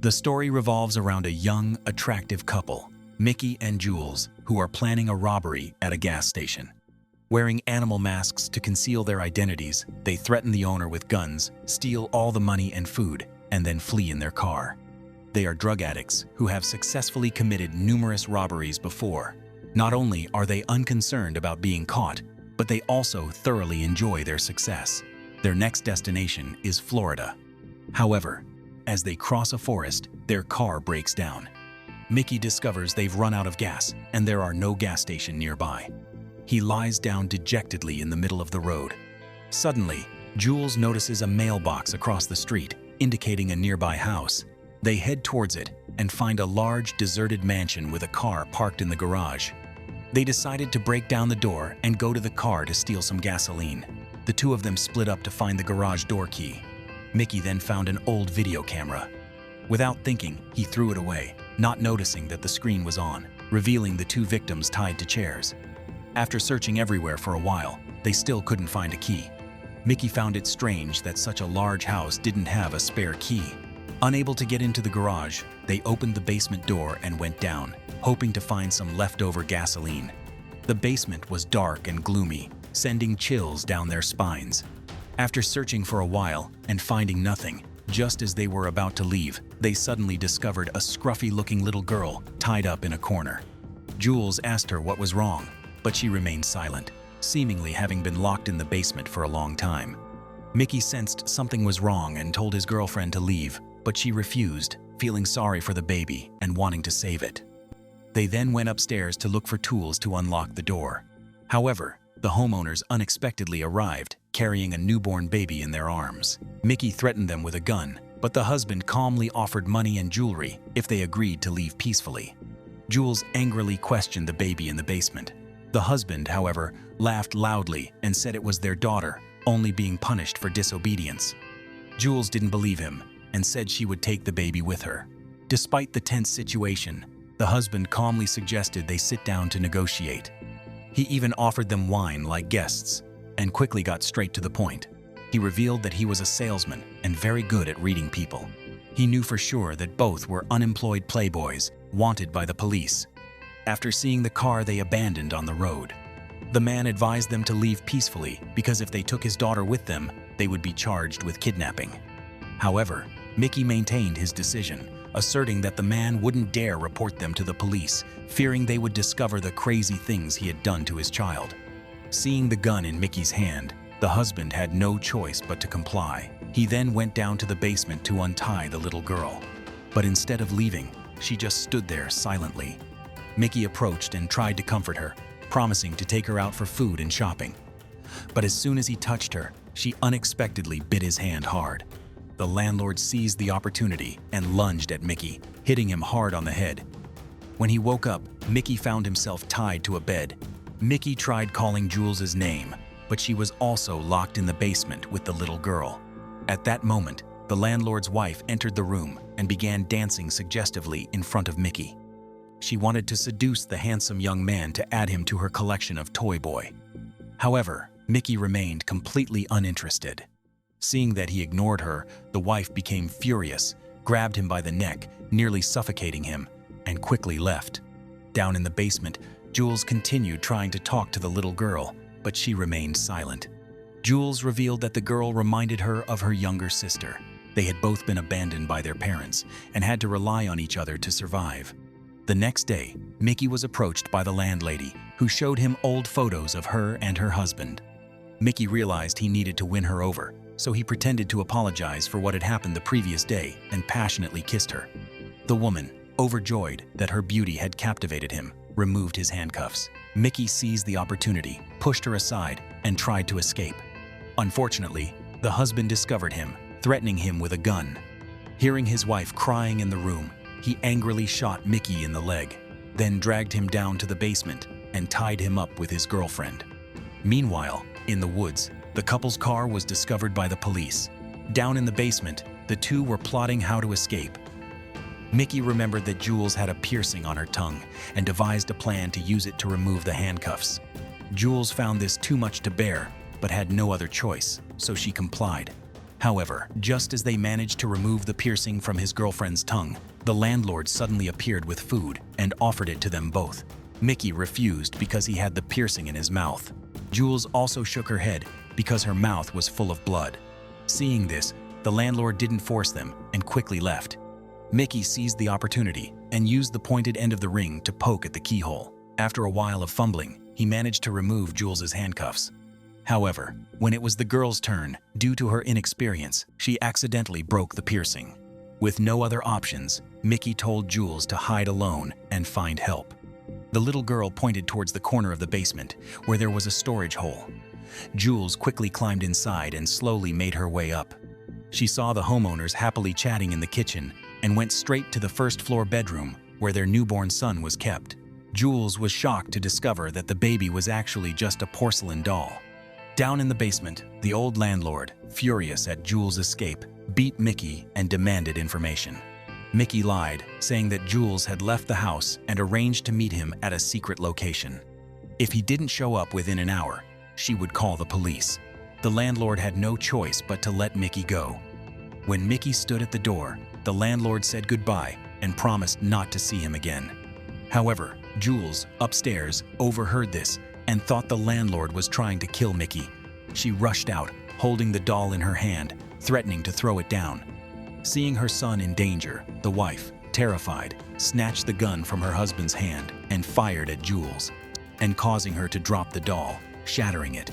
The story revolves around a young, attractive couple, Mickey and Jules, who are planning a robbery at a gas station. Wearing animal masks to conceal their identities, they threaten the owner with guns, steal all the money and food, and then flee in their car. They are drug addicts who have successfully committed numerous robberies before. Not only are they unconcerned about being caught, but they also thoroughly enjoy their success. Their next destination is Florida. However, as they cross a forest, their car breaks down. Mickey discovers they've run out of gas and there are no gas station nearby. He lies down dejectedly in the middle of the road. Suddenly, Jules notices a mailbox across the street, indicating a nearby house. They head towards it and find a large, deserted mansion with a car parked in the garage. They decided to break down the door and go to the car to steal some gasoline. The two of them split up to find the garage door key. Mickey then found an old video camera. Without thinking, he threw it away, not noticing that the screen was on, revealing the two victims tied to chairs. After searching everywhere for a while, they still couldn't find a key. Mickey found it strange that such a large house didn't have a spare key. Unable to get into the garage, they opened the basement door and went down, hoping to find some leftover gasoline. The basement was dark and gloomy, sending chills down their spines. After searching for a while and finding nothing, just as they were about to leave, they suddenly discovered a scruffy-looking little girl tied up in a corner. Jules asked her what was wrong, but she remained silent, seemingly having been locked in the basement for a long time. Mickey sensed something was wrong and told his girlfriend to leave, but she refused, feeling sorry for the baby and wanting to save it. They then went upstairs to look for tools to unlock the door. However, the homeowners unexpectedly arrived, carrying a newborn baby in their arms. Mickey threatened them with a gun, but the husband calmly offered money and jewelry if they agreed to leave peacefully. Jules angrily questioned the baby in the basement. The husband, however, laughed loudly and said it was their daughter, only being punished for disobedience. Jules didn't believe him and said she would take the baby with her. Despite the tense situation, the husband calmly suggested they sit down to negotiate. He even offered them wine like guests and quickly got straight to the point. He revealed that he was a salesman and very good at reading people. He knew for sure that both were unemployed playboys wanted by the police. After seeing the car they abandoned on the road, the man advised them to leave peacefully because if they took his daughter with them, they would be charged with kidnapping. However, Mickey maintained his decision, asserting that the man wouldn't dare report them to the police, fearing they would discover the crazy things he had done to his child. Seeing the gun in Mickey's hand, the husband had no choice but to comply. He then went down to the basement to untie the little girl. But instead of leaving, she just stood there silently. Mickey approached and tried to comfort her, promising to take her out for food and shopping. But as soon as he touched her, she unexpectedly bit his hand hard. The landlord seized the opportunity and lunged at Mickey, hitting him hard on the head. When he woke up, Mickey found himself tied to a bed. Mickey tried calling Jules's name, but she was also locked in the basement with the little girl. At that moment, the landlord's wife entered the room and began dancing suggestively in front of Mickey. She wanted to seduce the handsome young man to add him to her collection of toy boy. However, Mickey remained completely uninterested. Seeing that he ignored her, the wife became furious, grabbed him by the neck, nearly suffocating him, and quickly left. Down in the basement, Jules continued trying to talk to the little girl, but she remained silent. Jules revealed that the girl reminded her of her younger sister. They had both been abandoned by their parents and had to rely on each other to survive. The next day, Mickey was approached by the landlady, who showed him old photos of her and her husband. Mickey realized he needed to win her over, so he pretended to apologize for what had happened the previous day and passionately kissed her. The woman, overjoyed that her beauty had captivated him, removed his handcuffs. Mickey seized the opportunity, pushed her aside, and tried to escape. Unfortunately, the husband discovered him, threatening him with a gun. Hearing his wife crying in the room, he angrily shot Mickey in the leg, then dragged him down to the basement and tied him up with his girlfriend. Meanwhile, in the woods, the couple's car was discovered by the police. Down in the basement, the two were plotting how to escape. Mickey remembered that Jules had a piercing on her tongue and devised a plan to use it to remove the handcuffs. Jules found this too much to bear, but had no other choice, so she complied. However, just as they managed to remove the piercing from his girlfriend's tongue, the landlord suddenly appeared with food and offered it to them both. Mickey refused because he had the piercing in his mouth. Jules also shook her head because her mouth was full of blood. Seeing this, the landlord didn't force them and quickly left. Mickey seized the opportunity and used the pointed end of the ring to poke at the keyhole. After a while of fumbling, he managed to remove Jules's handcuffs. However, when it was the girl's turn, due to her inexperience, she accidentally broke the piercing. With no other options, Mickey told Jules to hide alone and find help. The little girl pointed towards the corner of the basement, where there was a storage hole. Jules quickly climbed inside and slowly made her way up. She saw the homeowners happily chatting in the kitchen and went straight to the first-floor bedroom where their newborn son was kept. Jules was shocked to discover that the baby was actually just a porcelain doll. Down in the basement, the old landlord, furious at Jules' escape, beat Mickey and demanded information. Mickey lied, saying that Jules had left the house and arranged to meet him at a secret location. If he didn't show up within an hour, she would call the police. The landlord had no choice but to let Mickey go. When Mickey stood at the door, the landlord said goodbye and promised not to see him again. However, Jules, upstairs, overheard this and thought the landlord was trying to kill Mickey. She rushed out, holding the doll in her hand, threatening to throw it down. Seeing her son in danger, the wife, terrified, snatched the gun from her husband's hand and fired at Jules, and causing her to drop the doll, shattering it.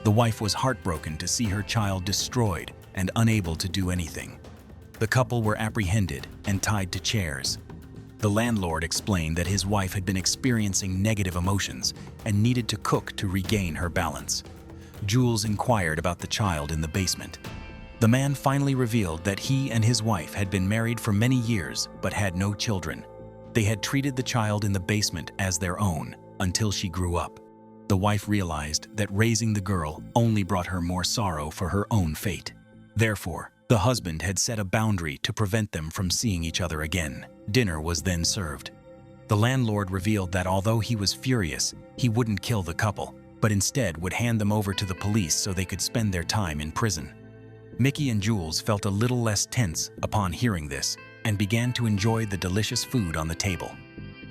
The wife was heartbroken to see her child destroyed and unable to do anything. The couple were apprehended and tied to chairs. The landlord explained that his wife had been experiencing negative emotions and needed to cook to regain her balance. Jules inquired about the child in the basement. The man finally revealed that he and his wife had been married for many years but had no children. They had treated the child in the basement as their own until she grew up. The wife realized that raising the girl only brought her more sorrow for her own fate. Therefore, the husband had set a boundary to prevent them from seeing each other again. Dinner was then served. The landlord revealed that although he was furious, he wouldn't kill the couple, but instead would hand them over to the police so they could spend their time in prison. Mickey and Jules felt a little less tense upon hearing this and began to enjoy the delicious food on the table.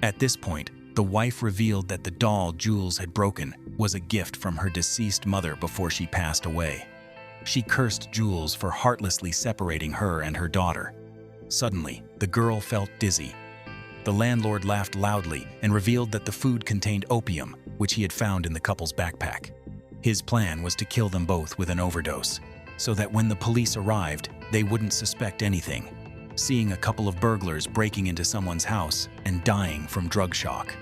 At this point, the wife revealed that the doll Jules had broken was a gift from her deceased mother before she passed away. She cursed Jules for heartlessly separating her and her daughter. Suddenly, the girl felt dizzy. The landlord laughed loudly and revealed that the food contained opium, which he had found in the couple's backpack. His plan was to kill them both with an overdose, so that when the police arrived, they wouldn't suspect anything, seeing a couple of burglars breaking into someone's house and dying from drug shock.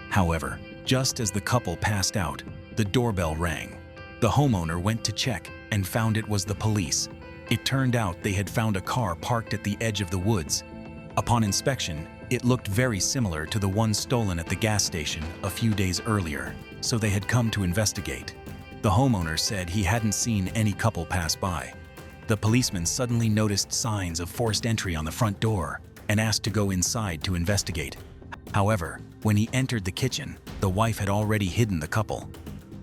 However, just as the couple passed out, the doorbell rang. The homeowner went to check and found it was the police. It turned out they had found a car parked at the edge of the woods. Upon inspection, it looked very similar to the one stolen at the gas station a few days earlier, so they had come to investigate. The homeowner said he hadn't seen any couple pass by. The policeman suddenly noticed signs of forced entry on the front door and asked to go inside to investigate. However, when he entered the kitchen, the wife had already hidden the couple.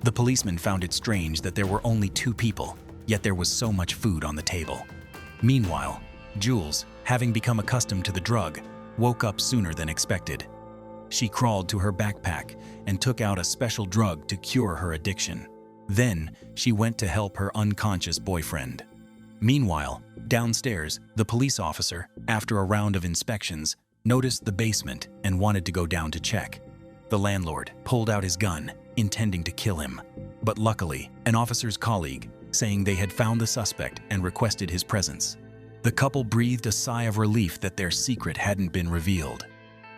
The policeman found it strange that there were only 2 people, yet there was so much food on the table. Meanwhile, Jules, having become accustomed to the drug, woke up sooner than expected. She crawled to her backpack and took out a special drug to cure her addiction. Then, she went to help her unconscious boyfriend. Meanwhile, downstairs, the police officer, after a round of inspections, noticed the basement and wanted to go down to check. The landlord pulled out his gun, intending to kill him. But luckily, an officer's colleague, saying they had found the suspect and requested his presence. The couple breathed a sigh of relief that their secret hadn't been revealed.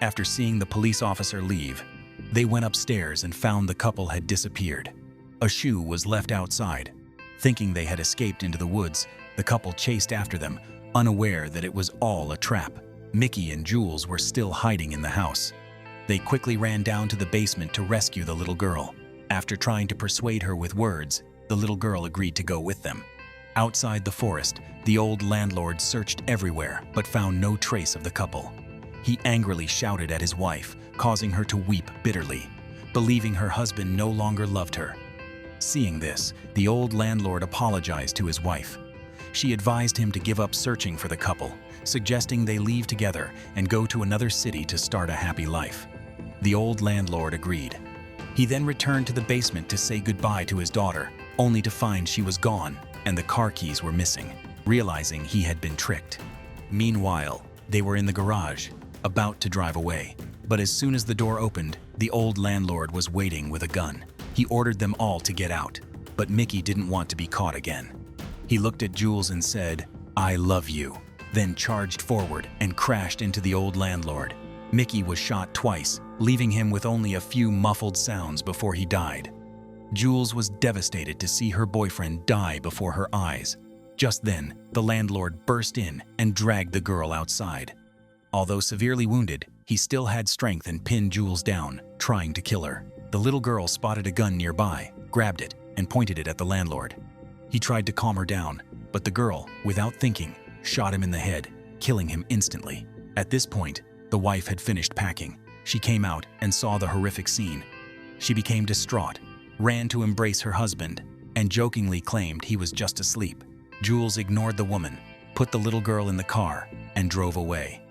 After seeing the police officer leave, they went upstairs and found the couple had disappeared. A shoe was left outside. Thinking they had escaped into the woods, the couple chased after them, unaware that it was all a trap. Mickey and Jules were still hiding in the house. They quickly ran down to the basement to rescue the little girl. After trying to persuade her with words, the little girl agreed to go with them. Outside the forest, the old landlord searched everywhere but found no trace of the couple. He angrily shouted at his wife, causing her to weep bitterly, believing her husband no longer loved her. Seeing this, the old landlord apologized to his wife. She advised him to give up searching for the couple, suggesting they leave together and go to another city to start a happy life. The old landlord agreed. He then returned to the basement to say goodbye to his daughter, only to find she was gone and the car keys were missing, realizing he had been tricked. Meanwhile, they were in the garage, about to drive away. But as soon as the door opened, the old landlord was waiting with a gun. He ordered them all to get out, but Mickey didn't want to be caught again. He looked at Jules and said, "I love you," then charged forward and crashed into the old landlord. Mickey was shot twice, leaving him with only a few muffled sounds before he died. Jules was devastated to see her boyfriend die before her eyes. Just then, the landlord burst in and dragged the girl outside. Although severely wounded, he still had strength and pinned Jules down, trying to kill her. The little girl spotted a gun nearby, grabbed it, and pointed it at the landlord. He tried to calm her down, but the girl, without thinking, shot him in the head, killing him instantly. At this point, the wife had finished packing. She came out and saw the horrific scene. She became distraught, ran to embrace her husband, and jokingly claimed he was just asleep. Jules ignored the woman, put the little girl in the car, and drove away.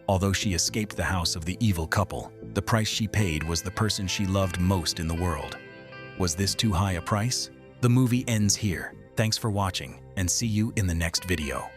Although she escaped the house of the evil couple, the price she paid was the person she loved most in the world. Was this too high a price? The movie ends here. Thanks for watching, and see you in the next video.